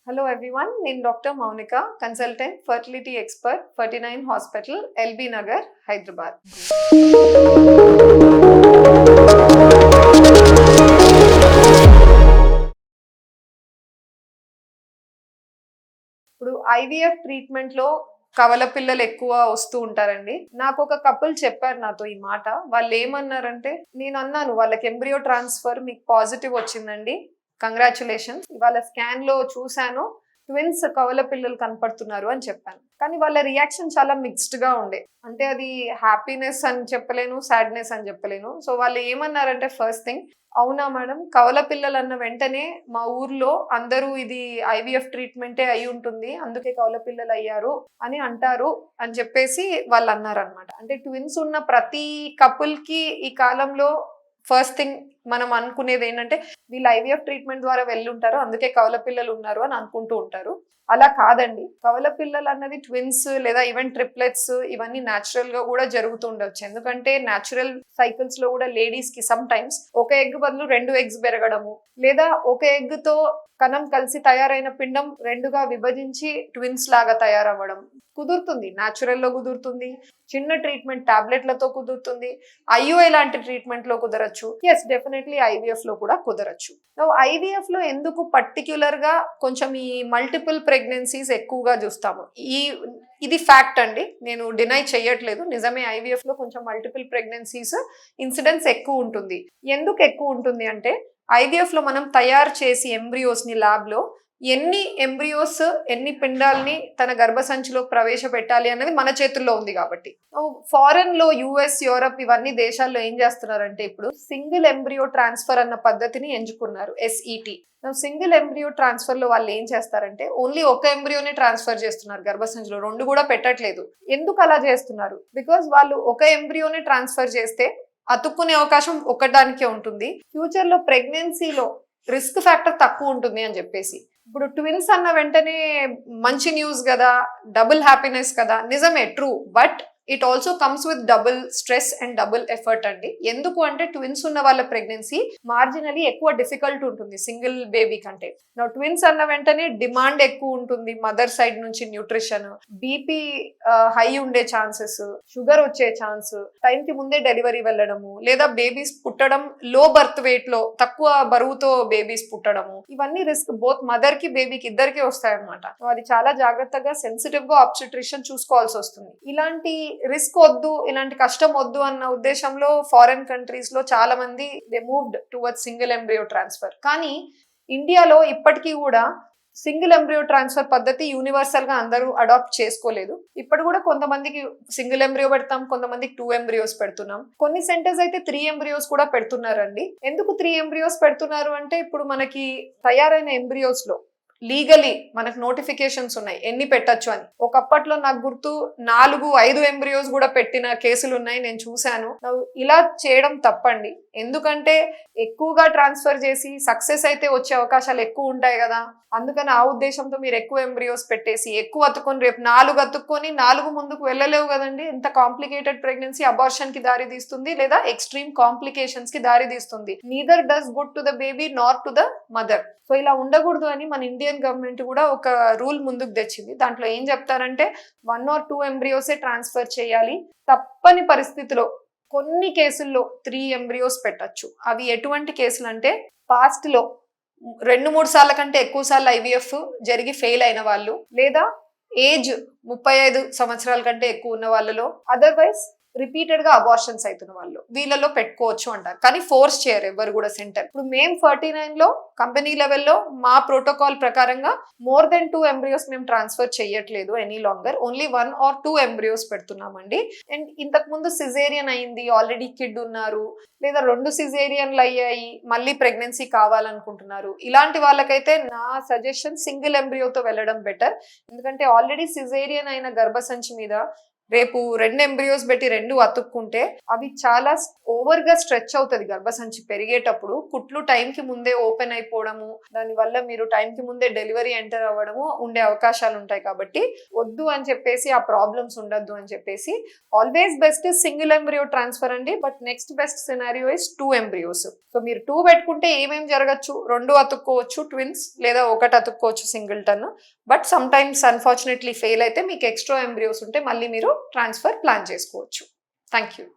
Hello everyone, నేను doctor Mounika, consultant fertility expert 49 hospital, LB Nagar, Hyderabad. ఇప్పుడు IVF treatment లో కవల పిల్లలు ఎక్కువ వస్తూ ఉంటారండి. నాకు ఒక కపుల్ చెప్పారు నాతో ఈ మాట. వాళ్ళు ఏమన్నారంటే, నేను అన్నాను వాళ్ళకి ఎంబ్రియో ట్రాన్స్ఫర్ మీకు పాజిటివ్ వచ్చిందండి, కంగ్రాచులేషన్స్, ఇవాళ స్కాన్ లో చూశాను ట్విన్స్ కవల పిల్లలు కనపడుతున్నారు అని చెప్పాను. కానీ వాళ్ళ రియాక్షన్ చాలా మిక్స్డ్ గా ఉండే. అంటే అది హ్యాపీనెస్ అని చెప్పలేను, సాడ్నెస్ అని చెప్పలేను. సో వాళ్ళు ఏమన్నారంటే, ఫస్ట్ థింగ్, అవునా మేడం, కవల పిల్లలు అన్న వెంటనే మా ఊర్లో అందరూ ఇది ఐవీఎఫ్ ట్రీట్మెంటే అయి ఉంటుంది, అందుకే కవల పిల్లలు అయ్యారు అని అంటారు అని చెప్పేసి వాళ్ళు అన్నారనమాట. అంటే ట్విన్స్ ఉన్న ప్రతి కపుల్ కి ఈ కాలంలో ఫస్ట్ థింగ్ మనం అనుకునేది ఏంటంటే, వీళ్ళు ఐవీఎఫ్ ట్రీట్మెంట్ ద్వారా వెళ్ళుంటారు, అందుకే కవల పిల్లలు ఉన్నారు అని అనుకుంటూ ఉంటారు. అలా కాదండి. కవల పిల్లలు అన్నది ట్విన్స్ లేదా ఈవెన్ ట్రిప్లెట్స్ ఇవన్నీ న్యాచురల్ గా కూడా జరుగుతుండొచ్చు. ఎందుకంటే న్యాచురల్ సైకిల్స్ లో కూడా లేడీస్ కి సమ్ టైమ్స్ ఒక ఎగ్ బదులు 2 eggs పెరగడము, లేదా ఒక ఎగ్ తో కణం కలిసి తయారైన పిండం 2గా విభజించి ట్విన్స్ లాగా తయారవ్వడం కుదురుతుంది. న్యాచురల్ లో కుదురుతుంది, చిన్న ట్రీట్మెంట్ టాబ్లెట్లతో కుదురుతుంది, ఐయుఐ లాంటి ట్రీట్మెంట్ లో కుదరచ్చు, ఎస్ డెఫినెట్లీ ఐవీఎఫ్ లో కూడా కుదరచ్చు. ఐవీఎఫ్ లో ఎందుకు పర్టిక్యులర్ గా కొంచెం ఈ మల్టిపుల్ ప్రెగ్నెన్సీస్ ఎక్కువగా చూస్తాము, ఇది ఫ్యాక్ట్ అండి, నేను డినై చేయట్లేదు, నిజమే. ఐవీఎఫ్ లో కొంచెం మల్టిపుల్ ప్రెగ్నెన్సీస్ ఇన్సిడెన్స్ ఎక్కువ ఉంటుంది. ఎందుకు ఎక్కువ ఉంటుంది అంటే, ఐవీఎఫ్ లో మనం తయారు చేసి ఎంబ్రియోస్ ని ల్యాబ్ లో ఎన్ని ఎంబ్రియోస్ ఎన్ని పిండాలని తన గర్భసంచిలో ప్రవేశపెట్టాలి అన్నది మన చేతుల్లో ఉంది కాబట్టి. ఫారెన్ లో యుఎస్, యూరప్ ఇవన్నీ దేశాల్లో ఏం చేస్తున్నారంటే, ఇప్పుడు సింగిల్ ఎంబ్రియో ట్రాన్స్ఫర్ అన్న పద్ధతిని ఎంచుకున్నారు, ఎస్ఈటి. సింగిల్ ఎంబ్రియో ట్రాన్స్ఫర్ లో వాళ్ళు ఏం చేస్తారంటే, ఓన్లీ ఒక ఎంబ్రియోనే ట్రాన్స్ఫర్ చేస్తున్నారు గర్భసంచిలో, 2 కూడా పెట్టట్లేదు. ఎందుకు అలా చేస్తున్నారు? బికాజ్ వాళ్ళు ఒక ఎంబ్రియోనే ట్రాన్స్ఫర్ చేస్తే అతుక్కునే అవకాశం ఒకదానికే ఉంటుంది, ఫ్యూచర్ లో ప్రెగ్నెన్సీలో రిస్క్ ఫ్యాక్టర్ తక్కువ ఉంటుంది అని చెప్పేసి. ఇప్పుడు ట్విన్స్ అన్న వెంటనే మంచి న్యూస్ కదా, డబుల్ హ్యాపీనెస్ కదా, నిజమే, true. But it also comes with double stress and double effort అండి. ఎందుకు అంటే, ట్విన్స్ ఉన్న వాళ్ళ ప్రెగ్నెన్సీ మార్జినలీ ఎక్కువ డిఫికల్ట్ ఉంటుంది సింగిల్ బేబీ కంటే. నా ట్విన్స్ అన్న వెంటనే డిమాండ్ ఎక్కువ ఉంటుంది, మదర్ సైడ్ నుంచి న్యూట్రిషన్, బీపీ హై ఉండే ఛాన్సెస్, షుగర్ వచ్చే ఛాన్స్, టైంకి ముందే డెలివరీ వెళ్ళడము, లేదా బేబీస్ పుట్టడం లో బర్త్ వెయిట్ లో తక్కువ బరువుతో బేబీస్ పుట్టడము, ఇవన్నీ రిస్క్ బోత్ మదర్ కి బేబీకి ఇద్దరికి వస్తాయన్నమాట. అది చాలా జాగ్రత్తగా సెన్సిటివ్ గా ఆబ్స్టెట్రిషియన్ చూసుకోవాల్సి వస్తుంది. ఇలాంటి రిస్క్ వద్దు, ఇలాంటి కష్టం వద్దు అన్న ఉద్దేశంలో ఫారెన్ కంట్రీస్ లో చాలా మంది they moved towards single embryo transfer. కానీ ఇండియాలో ఇప్పటికీ కూడా సింగిల్ ఎంబ్రియో ట్రాన్స్ఫర్ పద్ధతి యూనివర్సల్ గా అందరూ అడాప్ట్ చేసుకోలేదు. ఇప్పుడు కూడా కొంతమందికి సింగిల్ ఎంబ్రియో పెడతాం, కొంతమందికి 2 embryos పెడుతున్నాం, కొన్ని సెంటర్స్ అయితే 3 embryos కూడా పెడుతున్నారండి. ఎందుకు 3 embryos పెడుతున్నారు అంటే, ఇప్పుడు మనకి తయారైన ఎంబ్రియోస్ లో లీగలీ మనకు నోటిఫికేషన్స్ ఉన్నాయి ఎన్ని పెట్టచ్చు అని. ఒకప్పట్లో నాకు గుర్తు 4-5 embryos కూడా పెట్టిన కేసులు ఉన్నాయి, నేను చూశాను. ఇలా చేయడం తప్పండి. ఎందుకంటే ఎక్కువగా ట్రాన్స్ఫర్ చేసి సక్సెస్ అయితే వచ్చే అవకాశాలు ఎక్కువ ఉంటాయి కదా, అందుకని ఆ ఉద్దేశంతో మీరు ఎక్కువ ఎంబ్రియోస్ పెట్టేసి ఎక్కువ అతుక్కొని, రేపు 4 అతుక్కొని 4 ముందుకు వెళ్ళలేవు కదండి. ఎంత కాంప్లికేటెడ్ ప్రెగ్నెన్సీ అబార్షన్ కి దారి తీస్తుంది, లేదా ఎక్స్ట్రీమ్ కాంప్లికేషన్స్ కి దారి తీస్తుంది. Neither does good to the baby not to the mother. So ఇలా ఉండకూడదు అని మన ఇండియన్ గవర్నమెంట్ కూడా ఒక రూల్ ముందుకు తెచ్చింది. దాంట్లో ఏం చెప్తారంటే, 1 or 2 embryos ట్రాన్స్ఫర్ చేయాలి, తప్పని పరిస్థితిలో కొన్ని కేసుల్లో 3 embryos పెట్టచ్చు. అవి ఎటువంటి కేసులు అంటే, పాస్ట్ లో 2-3 సార్ల కంటే ఎక్కువ సార్లు ఐవీఎఫ్ జరిగి ఫెయిల్ అయిన వాళ్ళు, లేదా ఏజ్ 35 సంవత్సరాల కంటే ఎక్కువ ఉన్న వాళ్ళలో, అదర్వైజ్ రిపీటెడ్ గా అబార్షన్స్ అవుతున్న వాళ్ళు, వీళ్ళలో పెట్టుకోవచ్చు అంటారు. కానీ ఫోర్స్ చేయరు ఎవరు కూడా సెంటర్. ఇప్పుడు మేము 49 లో కంపెనీ లెవెల్లో మా ప్రోటోకాల్ ప్రకారంగా మోర్ దెన్ 2 embryos మేము ట్రాన్స్ఫర్ చేయట్లేదు any longer, only 1 or 2 embryos పెడుతున్నామండి. అండ్ ఇంతకు ముందు సిజేరియన్ అయింది, ఆల్రెడీ కిడ్ ఉన్నారు, లేదా 2 సిజేరియన్లు అయ్యాయి, మళ్ళీ ప్రెగ్నెన్సీ కావాలనుకుంటున్నారు, ఇలాంటి వాళ్ళకైతే నా సజెషన్ సింగిల్ ఎంబ్రియోతో వెళ్ళడం బెటర్. ఎందుకంటే ఆల్రెడీ సిజేరియన్ అయిన గర్భసంచి మీద రేపు 2 ఎంబ్రియోస్ పెట్టి 2 అతుక్కుంటే అవి చాలా ఓవర్ గా స్ట్రెచ్ అవుతుంది గర్భసంచి పెరిగేటప్పుడు. కుట్లు టైంకి ముందే ఓపెన్ అయిపోవడము, దానివల్ల మీరు టైంకి ముందే డెలివరీ ఎంటర్ అవ్వడము ఉండే అవకాశాలు ఉంటాయి. కాబట్టి వద్దు అని చెప్పేసి, ఆ ప్రాబ్లమ్స్ ఉండద్దు అని చెప్పేసి always best single embryo transfer అండి. But next best scenario is 2 embryos. So మీరు 2 పెట్టుకుంటే ఏమేం జరగచ్చు, 2 అతుక్కోవచ్చు ట్విన్స్, లేదా 1 అతుక్కోవచ్చు singleton. But some times unfortunately fail అయితే మీకు ఎక్స్ట్రా ఎంబ్రియోస్ ఉంటే మళ్ళీ మీరు ట్రాన్స్ఫర్ ప్లాన్ చేసుకోవచ్చు. Thank you.